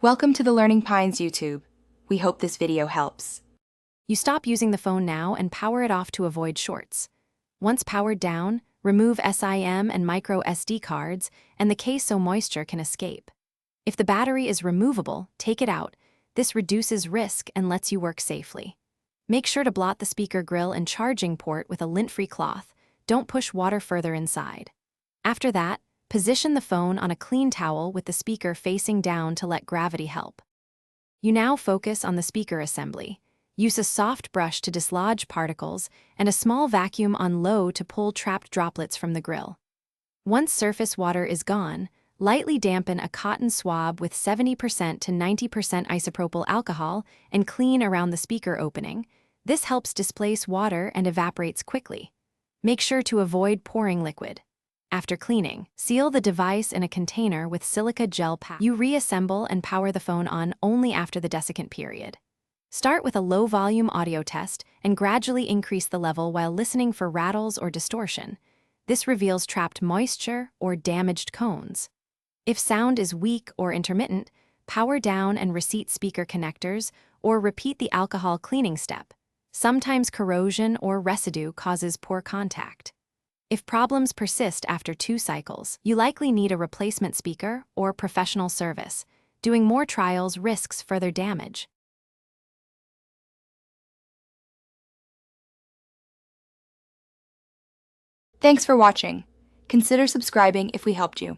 Welcome to the Learning Pines YouTube. We hope this video helps. You stop using the phone now and power it off to avoid shorts. Once powered down, remove SIM and micro SD cards, and the case so moisture can escape. If the battery is removable, take it out. This reduces risk and lets you work safely. Make sure to blot the speaker grill and charging port with a lint-free cloth. Don't push water further inside. After that, position the phone on a clean towel with the speaker facing down to let gravity help. You now focus on the speaker assembly. Use a soft brush to dislodge particles and a small vacuum on low to pull trapped droplets from the grill. Once surface water is gone, lightly dampen a cotton swab with 70% to 90% isopropyl alcohol and clean around the speaker opening. This helps displace water and evaporates quickly. Make sure to avoid pouring liquid. After cleaning, seal the device in a container with silica gel pack. You reassemble and power the phone on only after the desiccant period. Start with a low-volume audio test and gradually increase the level while listening for rattles or distortion. This reveals trapped moisture or damaged cones. If sound is weak or intermittent, power down and reseat speaker connectors or repeat the alcohol cleaning step. Sometimes corrosion or residue causes poor contact. If problems persist after 2 cycles, you likely need a replacement speaker or professional service. Doing more trials risks further damage. Thanks for watching. Consider subscribing if we helped you.